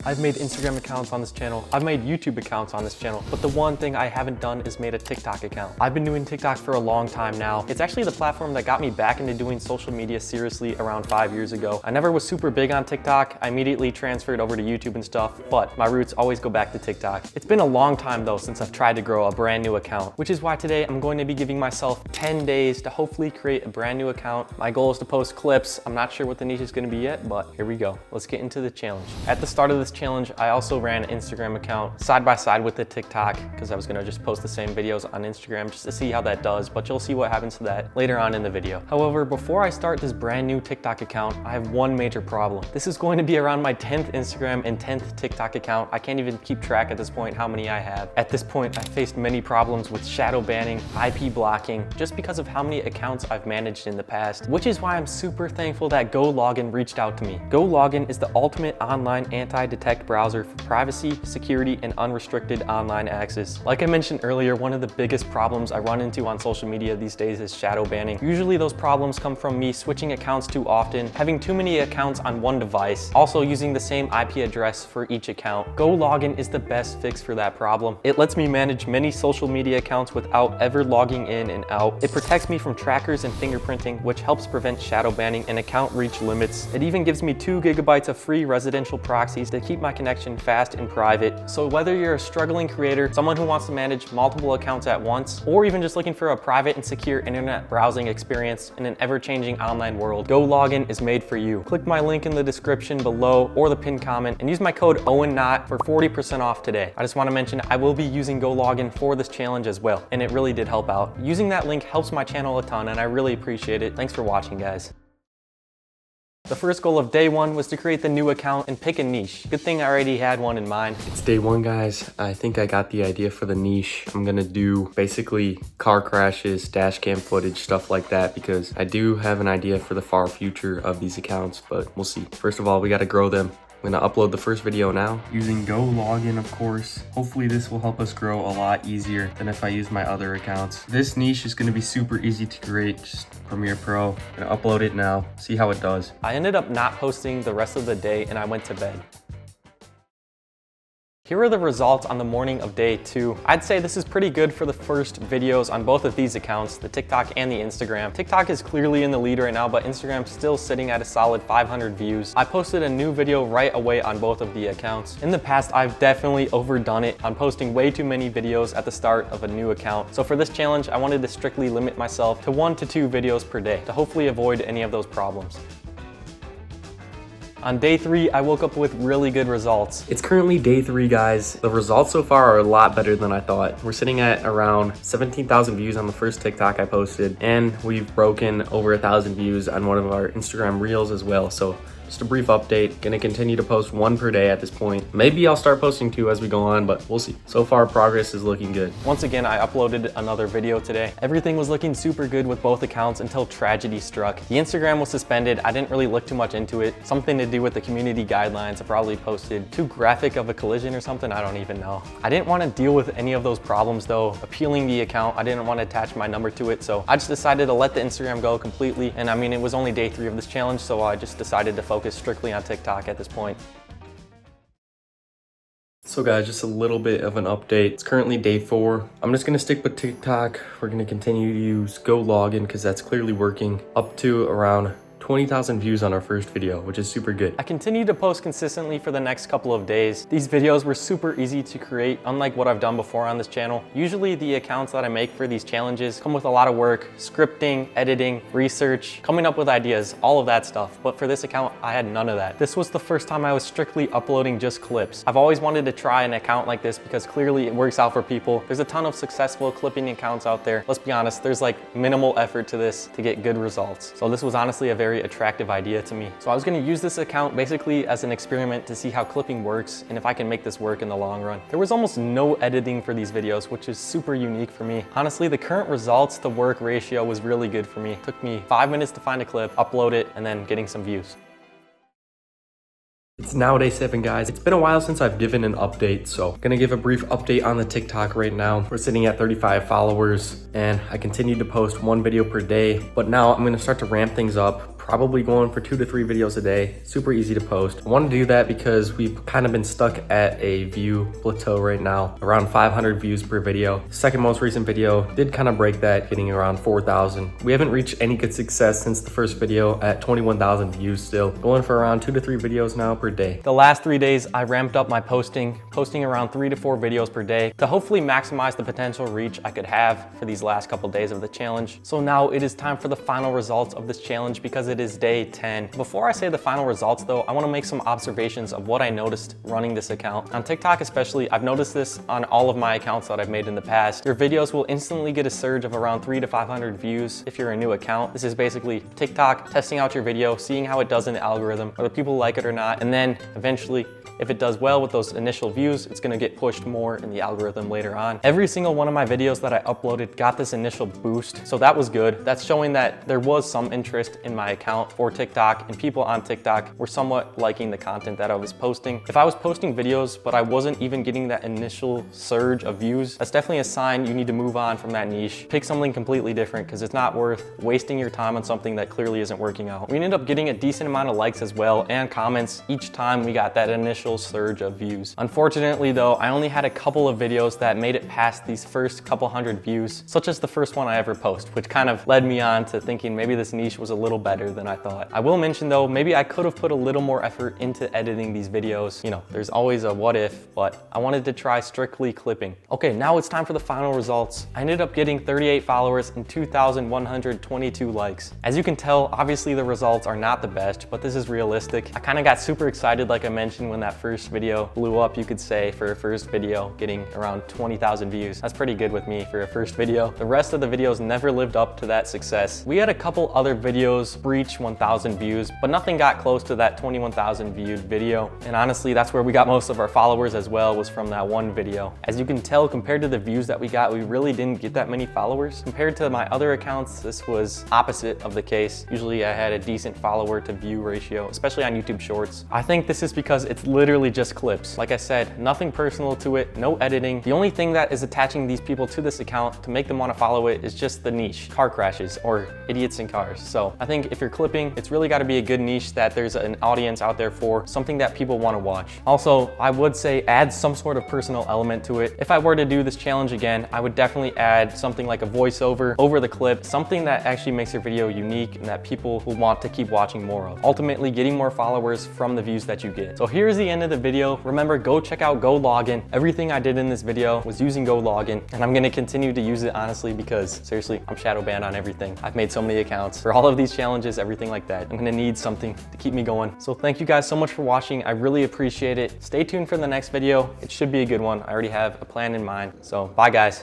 I've made Instagram accounts on this channel, I've made YouTube accounts on this channel, but the one thing I haven't done is made a TikTok account. I've been doing TikTok for a long time now. It's actually the platform that got me back into doing social media seriously around 5 years ago. I never was super big on TikTok. I immediately transferred over to YouTube and stuff, but my roots always go back to TikTok. It's been a long time though since I've tried to grow a brand new account, which is why today I'm going to be giving myself 10 days to hopefully create a brand new account. My goal is to post clips. I'm not sure what the niche is going to be yet, but here we go. Let's get into the challenge. At the start of this challenge, I also ran an Instagram account side by side with the TikTok because I was gonna just post the same videos on Instagram just to see how that does, but you'll see what happens to that later on in the video. However, before I start this brand new TikTok account, I have one major problem. This is going to be around my 10th Instagram and 10th TikTok account. I can't even keep track at this point how many I have. At this point, I faced many problems with shadow banning, IP blocking, just because of how many accounts I've managed in the past, which is why I'm super thankful that GoLogin reached out to me. GoLogin is the ultimate online anti-detect browser for privacy, security, and unrestricted online access. Like I mentioned earlier, one of the biggest problems I run into on social media these days is shadow banning. Usually those problems come from me switching accounts too often, having too many accounts on one device, also using the same IP address for each account. GoLogin is the best fix for that problem. It lets me manage many social media accounts without ever logging in and out. It protects me from trackers and fingerprinting, which helps prevent shadow banning and account reach limits. It even gives me 2 GB of free residential proxies to keep my connection fast and private. So whether you're a struggling creator, someone who wants to manage multiple accounts at once, or even just looking for a private and secure internet browsing experience in an ever-changing online world, GoLogin is made for you. Click my link in the description below or the pinned comment and use my code OwenNot for 40% off today. I just want to mention I will be using GoLogin for this challenge as well, and it really did help out. Using that link helps my channel a ton and I really appreciate it. Thanks for watching, guys. The first goal of day 1 was to create the new account and pick a niche. Good thing I already had one in mind. It's day 1, guys. I think I got the idea for the niche. I'm gonna do basically car crashes, dash cam footage, stuff like that, because I do have an idea for the far future of these accounts, but we'll see. First of all, we gotta grow them. I'm gonna upload the first video now using GoLogin, of course. Hopefully this will help us grow a lot easier than if I use my other accounts. This niche is gonna be super easy to create, just Premiere Pro. I'm gonna upload it now, see how it does. I ended up not posting the rest of the day and I went to bed. Here are the results on the morning of day 2. I'd say this is pretty good for the first videos on both of these accounts, the TikTok and the Instagram. TikTok is clearly in the lead right now, but Instagram's still sitting at a solid 500 views. I posted a new video right away on both of the accounts. In the past, I've definitely overdone it on posting way too many videos at the start of a new account. So for this challenge, I wanted to strictly limit myself to 1 to 2 videos per day to hopefully avoid any of those problems. On day 3, I woke up with really good results. It's currently day 3, guys. The results so far are a lot better than I thought. We're sitting at around 17,000 views on the first TikTok I posted, and we've broken over 1,000 views on one of our Instagram Reels as well. So just a brief update. Gonna continue to post 1 per day at this point. Maybe I'll start posting 2 as we go on, but we'll see. So far, progress is looking good. Once again, I uploaded another video today. Everything was looking super good with both accounts until tragedy struck. The Instagram was suspended. I didn't really look too much into it. Something to do with the community guidelines. I probably posted too graphic of a collision or something. I don't even know. I didn't want to deal with any of those problems though. Appealing the account, I didn't want to attach my number to it. So I just decided to let the Instagram go completely. And I mean, it was only day 3 of this challenge. So I just decided to focus strictly on TikTok at this point. So guys, just a little bit of an update. It's currently day 4. I'm just gonna stick with TikTok. We're gonna continue to use GoLogin because that's clearly working. Up to around 20,000 views on our first video, which is super good. I continued to post consistently for the next couple of days. These videos were super easy to create, unlike what I've done before on this channel. Usually the accounts that I make for these challenges come with a lot of work, scripting, editing, research, coming up with ideas, all of that stuff. But for this account, I had none of that. This was the first time I was strictly uploading just clips. I've always wanted to try an account like this because clearly it works out for people. There's a ton of successful clipping accounts out there. Let's be honest, there's like minimal effort to this to get good results. So this was honestly a very attractive idea to me. So I was gonna use this account basically as an experiment to see how clipping works and if I can make this work in the long run. There was almost no editing for these videos, which is super unique for me. Honestly, the current results to work ratio was really good for me. It took me 5 minutes to find a clip, upload it, and then getting some views. It's now day 7, guys. It's been a while since I've given an update, so I'm gonna give a brief update on the TikTok right now. We're sitting at 35 followers, and I continue to post 1 video per day, but now I'm gonna start to ramp things up. probably going for 2 to 3 videos a day. Super easy to post. I want to do that because we've kind of been stuck at a view plateau right now, around 500 views per video. Second most recent video did kind of break that, getting around 4,000. We haven't reached any good success since the first video at 21,000 views still. Going for around 2 to 3 videos now per day. The last 3 days, I ramped up my posting around 3 to 4 videos per day to hopefully maximize the potential reach I could have for these last couple days of the challenge. So now it is time for the final results of this challenge because it is day 10. Before I say the final results though, I want to make some observations of what I noticed running this account. On TikTok especially, I've noticed this on all of my accounts that I've made in the past. Your videos will instantly get a surge of around 300 to 500 views if you're a new account. This is basically TikTok testing out your video, seeing how it does in the algorithm, whether people like it or not, and then eventually, if it does well with those initial views, it's gonna get pushed more in the algorithm later on. Every single one of my videos that I uploaded got this initial boost, so that was good. That's showing that there was some interest in my account for TikTok, and people on TikTok were somewhat liking the content that I was posting. If I was posting videos, but I wasn't even getting that initial surge of views, that's definitely a sign you need to move on from that niche. Pick something completely different because it's not worth wasting your time on something that clearly isn't working out. We ended up getting a decent amount of likes as well and comments each time we got that initial surge of views. Unfortunately though, I only had a couple of videos that made it past these first couple hundred views, such as the first one I ever post, which kind of led me on to thinking maybe this niche was a little better than I thought. I will mention though, maybe I could have put a little more effort into editing these videos. You know, there's always a what if, but I wanted to try strictly clipping. Okay, now it's time for the final results. I ended up getting 38 followers and 2,122 likes. As you can tell, obviously the results are not the best, but this is realistic. I kind of got super excited, like I mentioned, when that first video blew up, you could say, for a first video, getting around 20,000 views. That's pretty good with me for a first video. The rest of the videos never lived up to that success. We had a couple other videos reach 1,000 views, but nothing got close to that 21,000 viewed video. And honestly, that's where we got most of our followers as well, was from that one video. As you can tell, compared to the views that we got, we really didn't get that many followers. Compared to my other accounts, this was opposite of the case. Usually I had a decent follower to view ratio, especially on YouTube Shorts. I think this is because it's literally just clips. Like I said, nothing personal to it, no editing. The only thing that is attaching these people to this account to make them want to follow it is just the niche, car crashes or idiots in cars. So I think if you're clipping, it's really got to be a good niche that there's an audience out there for, something that people want to watch. Also, I would say add some sort of personal element to it. If I were to do this challenge again, I would definitely add something like a voiceover over the clip, something that actually makes your video unique and that people will want to keep watching more of. Ultimately, getting more followers from the views that you get. So here's the end of the video. Remember, go check out GoLogin. Everything I did in this video was using GoLogin, and I'm gonna continue to use it honestly because seriously, I'm shadow banned on everything. I've made so many accounts for all of these challenges, everything like that. I'm gonna need something to keep me going. So thank you guys so much for watching. I really appreciate it. Stay tuned for the next video. It should be a good one. I already have a plan in mind. So bye guys.